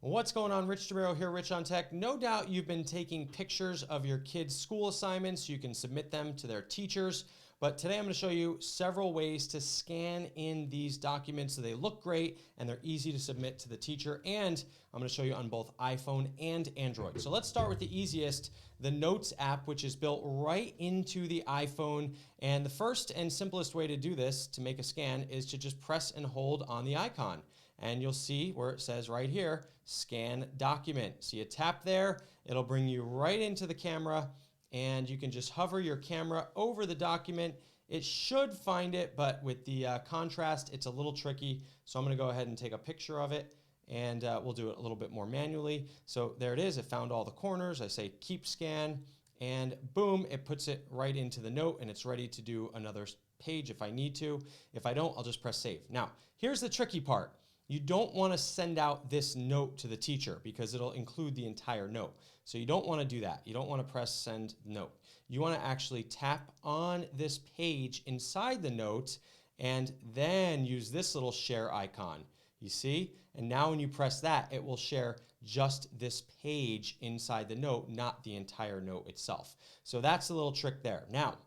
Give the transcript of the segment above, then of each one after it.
What's going on? Rich DeMero here, Rich on Tech. No doubt you've been taking pictures of your kids' school assignments so you can submit them to their teachers. But today I'm going to show you several ways to scan in these documents so they look great and they're easy to submit to the teacher. And I'm going to show you on both iPhone and Android. So let's start with the easiest, the Notes app, which is built right into the iPhone. And the first and simplest way to do this, to make a scan, is to just press and hold on the icon. And you'll see where it says right here, scan document. So you tap there, it'll bring you right into the camera, and you can just hover your camera over the document. It should find it, but with the contrast, it's a little tricky. So I'm gonna go ahead and take a picture of it, and we'll do it a little bit more manually. So there it is, it found all the corners. I say keep scan, and boom, it puts it right into the note, and it's ready to do another page if I need to. If I don't, I'll just press save. Now, here's the tricky part. You don't want to send out this note to the teacher because it'll include the entire note. So you don't want to do that. You don't want to press send note. You want to actually tap on this page inside the note and then use this little share icon. You see? And now when you press that, it will share just this page inside the note, not the entire note itself. So that's a little trick there. Now,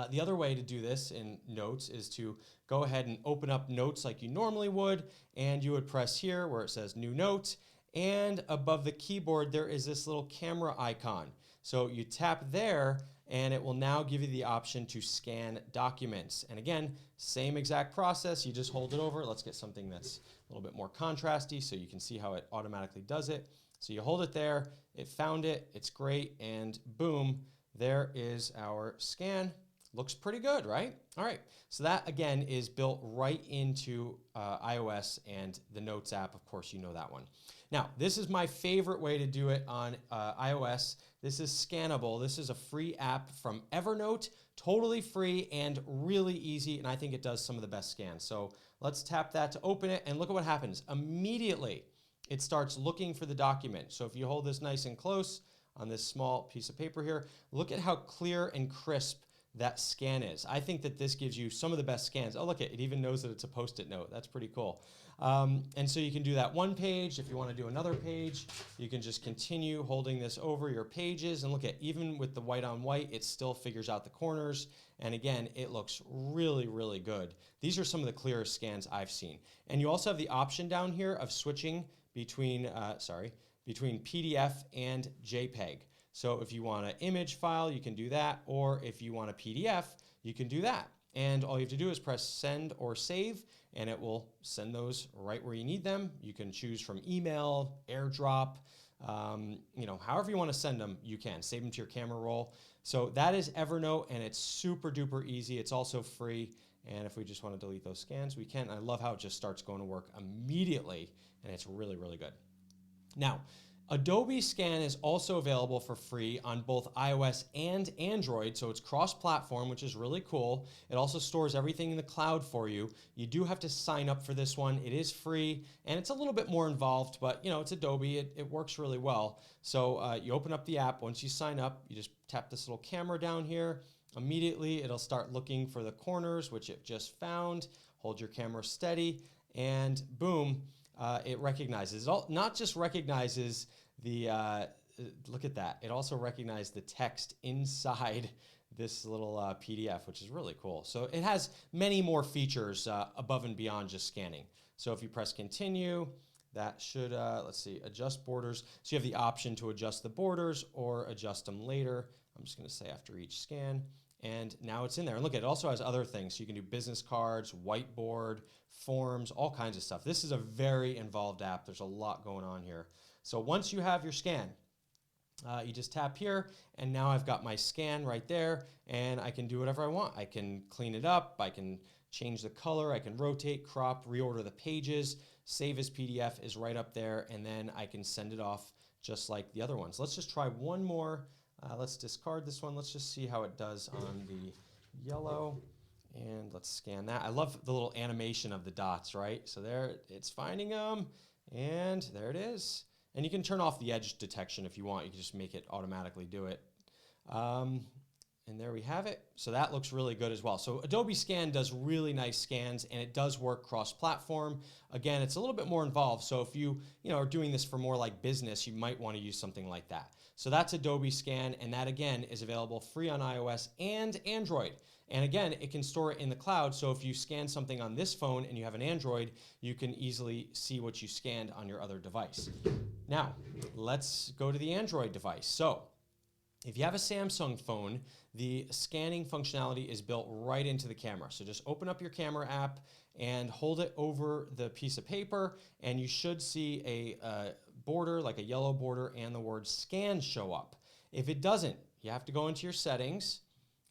the other way to do this in Notes is to go ahead and open up Notes like you normally would, and you would press here where it says New Note, and above the keyboard there is this little camera icon. So you tap there, and it will now give you the option to scan documents. And again, same exact process, you just hold it over. Let's get something that's a little bit more contrasty so you can see how it automatically does it. So you hold it there, it found it, it's great, and boom, there is our scan. Looks pretty good, right? All right, so that again is built right into iOS and the Notes app. Of course, you know that one. Now, this is my favorite way to do it on iOS. This is Scannable. This is a free app from Evernote, totally free and really easy, and I think it does some of the best scans. So let's tap that to open it, and look at what happens. Immediately, it starts looking for the document. So if you hold this nice and close on this small piece of paper here, look at how clear and crisp that scan is. I think that this gives you some of the best scans. Oh, look, it even knows that it's a Post-it note. That's pretty cool. And so you can do that one page. If you want to do another page, you can just continue holding this over your pages. And look at, even with the white on white, it still figures out the corners. And again, it looks really, really good. These are some of the clearest scans I've seen. And you also have the option down here of switching between, between PDF and JPEG. So if you want an image file, you can do that, or if you want a PDF, you can do that. And all you have to do is press send or save, and it will send those right where you need them. You can choose from email, AirDrop, however you want to send them, you can. Save them to your camera roll. So that is Evernote, and it's super duper easy. It's also free, and if we just want to delete those scans, we can. I love how it just starts going to work immediately, and it's really, really good. Now, Adobe Scan is also available for free on both iOS and Android, so it's cross-platform, which is really cool. It also stores everything in the cloud for you. You do have to sign up for this one. It is free, and it's a little bit more involved, but it's Adobe. It works really well. So you open up the app. Once you sign up, you just tap this little camera down here. Immediately, it'll start looking for the corners, which it just found. Hold your camera steady, and boom, it recognizes. It not just recognizes the, look at that. It also recognized the text inside this little PDF, which is really cool. So it has many more features above and beyond just scanning. So if you press continue, that should, let's see, adjust borders. So you have the option to adjust the borders or adjust them later. I'm just going to say after each scan. And now it's in there. And look, it also has other things. So you can do business cards, whiteboard, forms, all kinds of stuff. This is a very involved app. There's a lot going on here. So once you have your scan, you just tap here, and now I've got my scan right there, and I can do whatever I want. I can clean it up. I can change the color. I can rotate, crop, reorder the pages. Save as PDF is right up there, and then I can send it off just like the other ones. Let's just try one more. Let's discard this one. Let's just see how it does on the yellow. And let's scan that. I love the little animation of the dots, right? So there, it's finding them, and there it is. And you can turn off the edge detection if you want. You can just make it automatically do it. And there we have it. So that looks really good as well. So Adobe Scan does really nice scans, and it does work cross-platform. Again, it's a little bit more involved. So if you are doing this for more like business, you might want to use something like that. So that's Adobe Scan, and that again is available free on iOS and Android. And again, it can store it in the cloud. So if you scan something on this phone and you have an Android, you can easily see what you scanned on your other device. Now, let's go to the Android device. So if you have a Samsung phone, the scanning functionality is built right into the camera. So just open up your camera app and hold it over the piece of paper, and you should see a border, like a yellow border, and the word scan show up. If it doesn't, you have to go into your settings,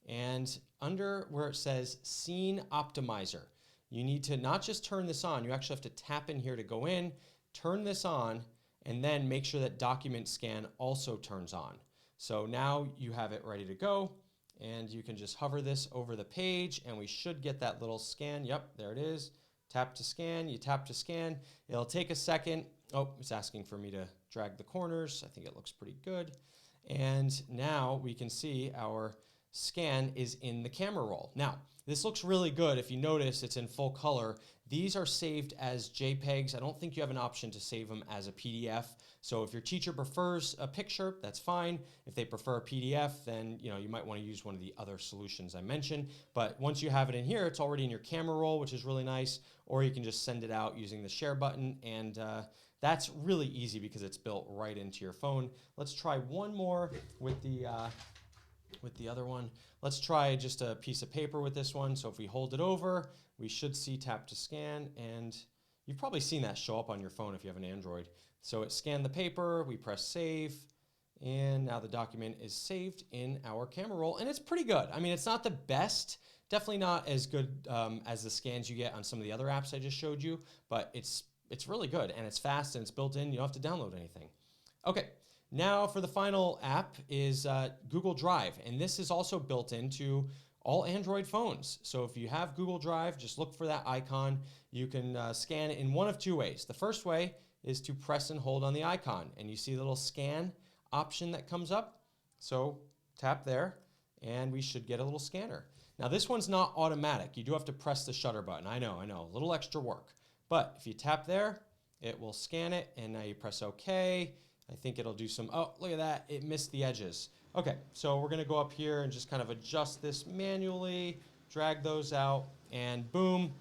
and under where it says Scene Optimizer, you need to not just turn this on, you actually have to tap in here to go in, turn this on, and then make sure that Document Scan also turns on. So now you have it ready to go, and you can just hover this over the page, and we should get that little scan. Yep, there it is. Tap to scan, you tap to scan. It'll take a second. Oh, it's asking for me to drag the corners. I think it looks pretty good. And now we can see our scan is in the camera roll. Now, this looks really good. If you notice, it's in full color. These are saved as JPEGs. I don't think you have an option to save them as a PDF. So if your teacher prefers a picture, that's fine. If they prefer a PDF, then you might want to use one of the other solutions I mentioned. But once you have it in here, it's already in your camera roll, which is really nice. Or you can just send it out using the share button, and that's really easy because it's built right into your phone. Let's try one more with the other one. Let's try just a piece of paper with this one. So if we hold it over, we should see tap to scan, and you've probably seen that show up on your phone if you have an Android. So it scanned the paper, we press save, and now the document is saved in our camera roll, and it's pretty good. I mean, it's not the best, definitely not as good as the scans you get on some of the other apps I just showed you, but it's really good, and it's fast, and it's built in. You don't have to download anything. Okay. Now for the final app is Google Drive, and this is also built into all Android phones. So if you have Google Drive, just look for that icon. You can scan it in one of two ways. The first way is to press and hold on the icon, and you see the little scan option that comes up. So tap there, and we should get a little scanner. Now this one's not automatic. You do have to press the shutter button. I know, a little extra work. But if you tap there, it will scan it, and now you press OK. I think it'll do some, oh, look at that, it missed the edges. Okay, so we're gonna go up here and just kind of adjust this manually, drag those out, and boom,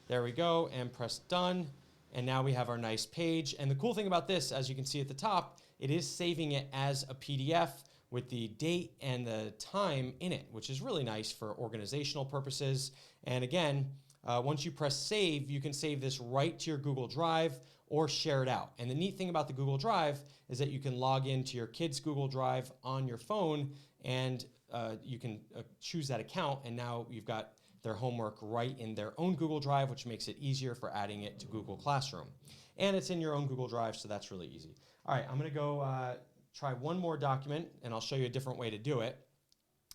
there we go, and press done. And now we have our nice page. And the cool thing about this, as you can see at the top, it is saving it as a PDF with the date and the time in it, which is really nice for organizational purposes. And again, once you press save, you can save this right to your Google Drive or share it out. And the neat thing about the Google Drive is that you can log into your kids' Google Drive on your phone, and you can choose that account, and now you've got their homework right in their own Google Drive, which makes it easier for adding it to Google Classroom. And it's in your own Google Drive, so that's really easy. All right, I'm gonna go try one more document, and I'll show you a different way to do it.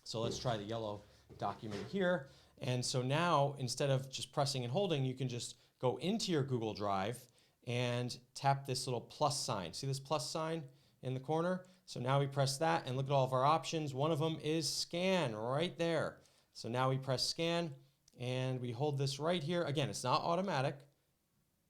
So let's try the yellow document here. And so now, instead of just pressing and holding, you can just go into your Google Drive and tap this little plus sign. See this plus sign in the corner? So now we press that, and look at all of our options. One of them is scan right there. So now we press scan, and we hold this right here. Again, it's not automatic,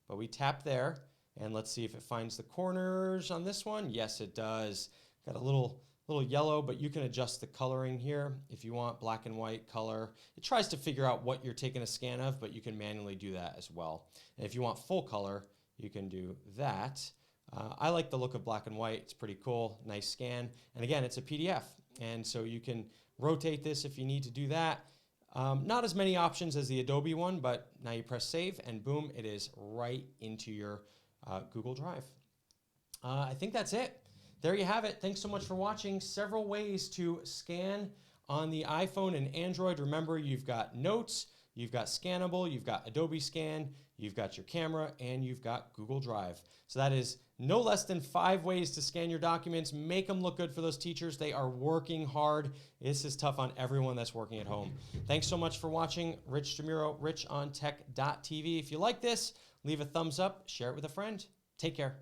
but we tap there, and let's see if it finds the corners on this one. Yes, it does. Got a little yellow, but you can adjust the coloring here if you want black and white color. It tries to figure out what you're taking a scan of, but you can manually do that as well. And if you want full color, you can do that. I like the look of black and white. It's pretty cool, nice scan. And again, it's a PDF. And so you can rotate this if you need to do that. Not as many options as the Adobe one, but now you press save, and boom, it is right into your Google Drive. I think that's it. There you have it. Thanks so much for watching. Several ways to scan on the iPhone and Android. Remember, you've got Notes, you've got Scannable, you've got Adobe Scan, you've got your camera, and you've got Google Drive. So that is no less than 5 ways to scan your documents. Make them look good for those teachers. They are working hard. This is tough on everyone that's working at home. Thanks so much for watching. Rich DeMuro, richontech.tv. If you like this, leave a thumbs up, share it with a friend. Take care.